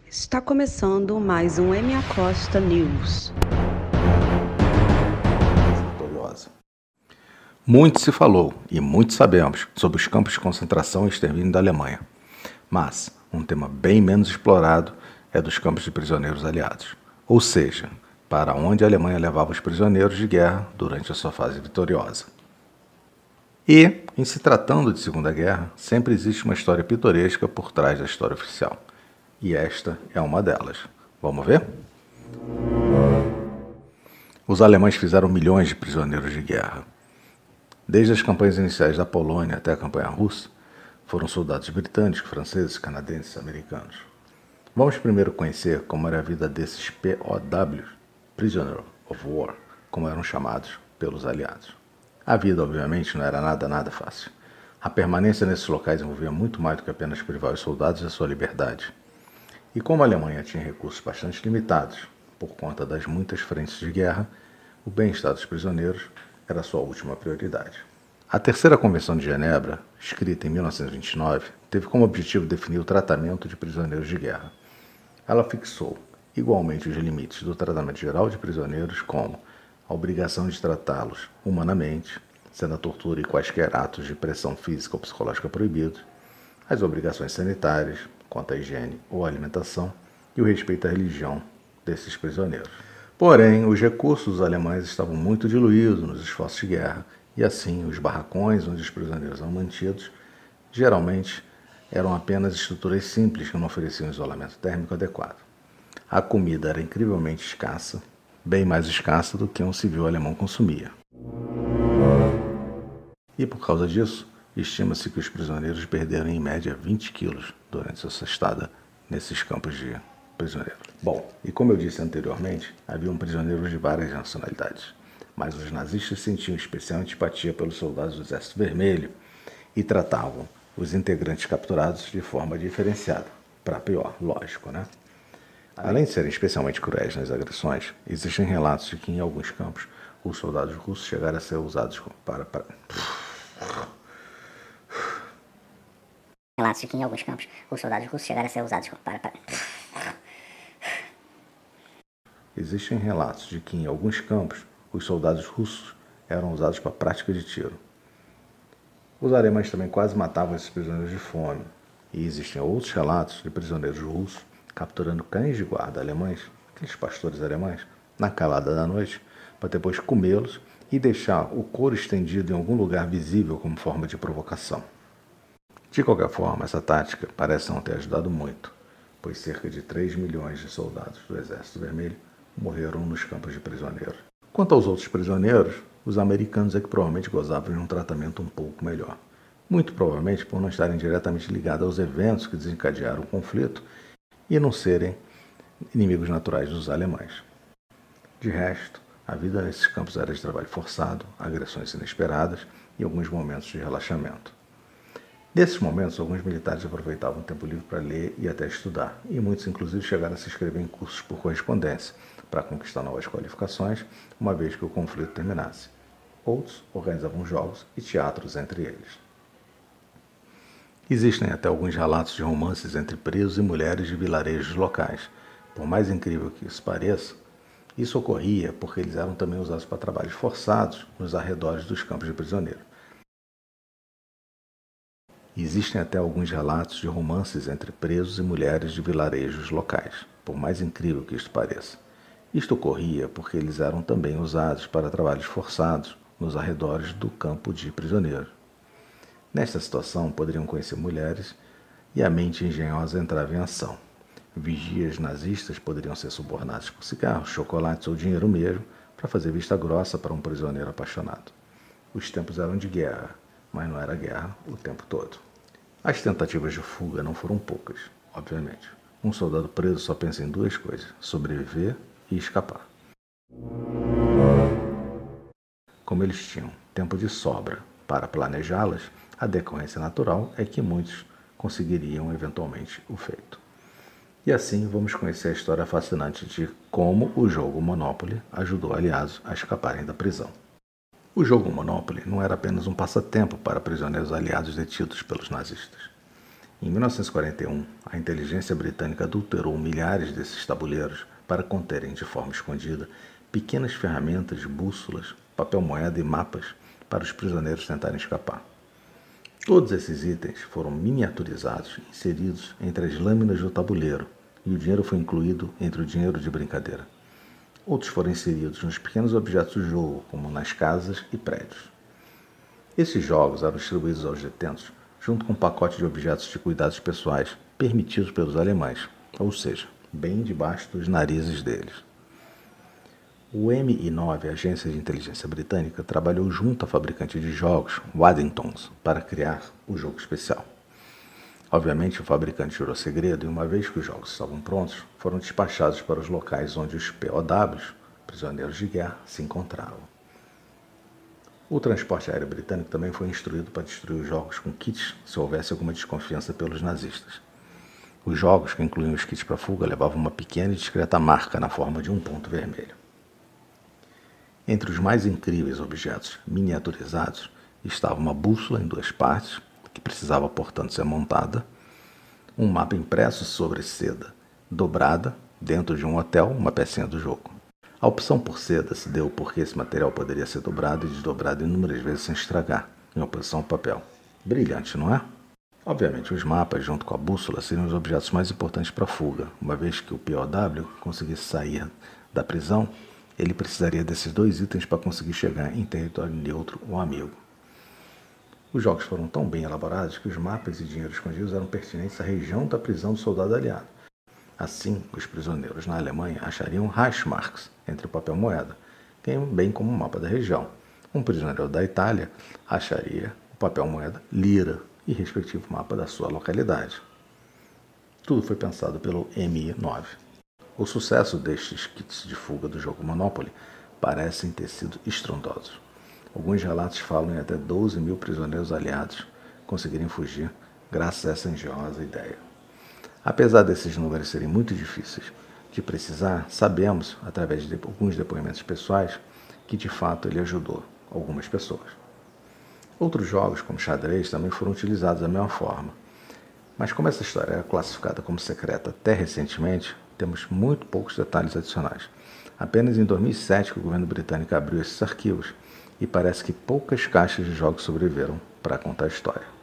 Está começando mais um M. Acosta News. Vitoriosa. Muito se falou e muito sabemos sobre os campos de concentração e extermínio da Alemanha. Mas um tema bem menos explorado é dos campos de prisioneiros aliados. Ou seja, para onde a Alemanha levava os prisioneiros de guerra durante a sua fase vitoriosa. E, em se tratando de Segunda Guerra, sempre existe uma história pitoresca por trás da história oficial. E esta é uma delas. Vamos ver? Os alemães fizeram milhões de prisioneiros de guerra. Desde as campanhas iniciais da Polônia até a campanha russa, foram soldados britânicos, franceses, canadenses e americanos. Vamos primeiro conhecer como era a vida desses POWs, Prisoner of War, como eram chamados pelos aliados. A vida, obviamente, não era nada fácil. A permanência nesses locais envolvia muito mais do que apenas privar os soldados da sua liberdade. E como a Alemanha tinha recursos bastante limitados, por conta das muitas frentes de guerra, o bem-estar dos prisioneiros era sua última prioridade. A Terceira Convenção de Genebra, escrita em 1929, teve como objetivo definir o tratamento de prisioneiros de guerra. Ela fixou, igualmente, os limites do tratamento geral de prisioneiros, como a obrigação de tratá-los humanamente, sendo a tortura e quaisquer atos de pressão física ou psicológica proibidos, as obrigações sanitárias, quanto à higiene ou alimentação, e o respeito à religião desses prisioneiros. Porém, os recursos dos alemães estavam muito diluídos nos esforços de guerra, e assim os barracões onde os prisioneiros eram mantidos geralmente eram apenas estruturas simples que não ofereciam isolamento térmico adequado. A comida era incrivelmente escassa, bem mais escassa do que um civil alemão consumia. E por causa disso, estima-se que os prisioneiros perderam em média 20 quilos durante sua estada nesses campos de prisioneiros. Bom, e como eu disse anteriormente, haviam prisioneiros de várias nacionalidades, mas os nazistas sentiam especial antipatia pelos soldados do Exército Vermelho e tratavam os integrantes capturados de forma diferenciada, para pior, lógico, né? Além de serem especialmente cruéis nas agressões, existem relatos de que em alguns campos os soldados russos chegaram a ser usados Relatos de que em alguns campos os soldados russos chegaram a ser usados Existem relatos de que em alguns campos os soldados russos eram usados para prática de tiro. Os alemães também quase matavam esses prisioneiros de fome, e existem outros relatos de prisioneiros russos capturando cães de guarda alemães, aqueles pastores alemães, na calada da noite, para depois comê-los e deixar o couro estendido em algum lugar visível como forma de provocação. De qualquer forma, essa tática parece não ter ajudado muito, pois cerca de 3 milhões de soldados do Exército Vermelho morreram nos campos de prisioneiros. Quanto aos outros prisioneiros, os americanos é que provavelmente gozavam de um tratamento um pouco melhor, muito provavelmente por não estarem diretamente ligados aos eventos que desencadearam o conflito e não serem inimigos naturais dos alemães. De resto, a vida nesses campos era de trabalho forçado, agressões inesperadas e alguns momentos de relaxamento. Nesses momentos, alguns militares aproveitavam o tempo livre para ler e até estudar, e muitos inclusive chegaram a se inscrever em cursos por correspondência, para conquistar novas qualificações, uma vez que o conflito terminasse. Outros organizavam jogos e teatros entre eles. Existem até alguns relatos de romances entre presos e mulheres de vilarejos locais. Por mais incrível que isso pareça, isso ocorria porque eles eram também usados para trabalhos forçados nos arredores dos campos de prisioneiros. Existem até alguns relatos de romances entre presos e mulheres de vilarejos locais, por mais incrível que isto pareça. Isto ocorria porque eles eram também usados para trabalhos forçados nos arredores do campo de prisioneiros. Nesta situação, poderiam conhecer mulheres e a mente engenhosa entrava em ação. Vigias nazistas poderiam ser subornados por cigarros, chocolates ou dinheiro mesmo para fazer vista grossa para um prisioneiro apaixonado. Os tempos eram de guerra, mas não era guerra o tempo todo. As tentativas de fuga não foram poucas, obviamente. Um soldado preso só pensa em duas coisas: sobreviver e escapar. Como eles tinham tempo de sobra para planejá-las, a decorrência natural é que muitos conseguiriam eventualmente o feito. E assim vamos conhecer a história fascinante de como o jogo Monopoly ajudou aliados a escaparem da prisão. O jogo Monopoly não era apenas um passatempo para prisioneiros aliados detidos pelos nazistas. Em 1941, a inteligência britânica adulterou milhares desses tabuleiros para conterem de forma escondida pequenas ferramentas, bússolas, papel moeda e mapas para os prisioneiros tentarem escapar. Todos esses itens foram miniaturizados e inseridos entre as lâminas do tabuleiro, e o dinheiro foi incluído entre o dinheiro de brincadeira. Outros foram inseridos nos pequenos objetos do jogo, como nas casas e prédios. Esses jogos eram distribuídos aos detentos junto com um pacote de objetos de cuidados pessoais permitidos pelos alemães, ou seja, bem debaixo dos narizes deles. O MI9, a agência de inteligência britânica, trabalhou junto à fabricante de jogos, Waddingtons, para criar o jogo especial. Obviamente, o fabricante jurou segredo e, uma vez que os jogos estavam prontos, foram despachados para os locais onde os POWs, prisioneiros de guerra, se encontravam. O transporte aéreo britânico também foi instruído para destruir os jogos com kits se houvesse alguma desconfiança pelos nazistas. Os jogos, que incluíam os kits para fuga, levavam uma pequena e discreta marca na forma de um ponto vermelho. Entre os mais incríveis objetos miniaturizados estava uma bússola em 2 partes, que precisava, portanto, ser montada, um mapa impresso sobre seda dobrada dentro de um hotel, uma pecinha do jogo. A opção por seda se deu porque esse material poderia ser dobrado e desdobrado inúmeras vezes sem estragar, em oposição ao papel. Brilhante, não é? Obviamente, os mapas, junto com a bússola, seriam os objetos mais importantes para a fuga. Uma vez que o POW conseguisse sair da prisão, ele precisaria desses 2 itens para conseguir chegar em território neutro ou amigo. Os jogos foram tão bem elaborados que os mapas e dinheiro escondidos eram pertinentes à região da prisão do soldado aliado. Assim, os prisioneiros na Alemanha achariam Reichsmarks entre o papel moeda, bem como o mapa da região. Um prisioneiro da Itália acharia o papel moeda lira e respectivo mapa da sua localidade. Tudo foi pensado pelo MI9. O sucesso destes kits de fuga do jogo Monopoly parecem ter sido estrondosos. Alguns relatos falam em até 12 mil prisioneiros aliados conseguirem fugir graças a essa engenhosa ideia. Apesar desses números serem muito difíceis de precisar, sabemos, através de alguns depoimentos pessoais, que de fato ele ajudou algumas pessoas. Outros jogos, como xadrez, também foram utilizados da mesma forma. Mas como essa história era classificada como secreta até recentemente, temos muito poucos detalhes adicionais. Apenas em 2007 que o governo britânico abriu esses arquivos, e parece que poucas caixas de jogos sobreviveram para contar a história.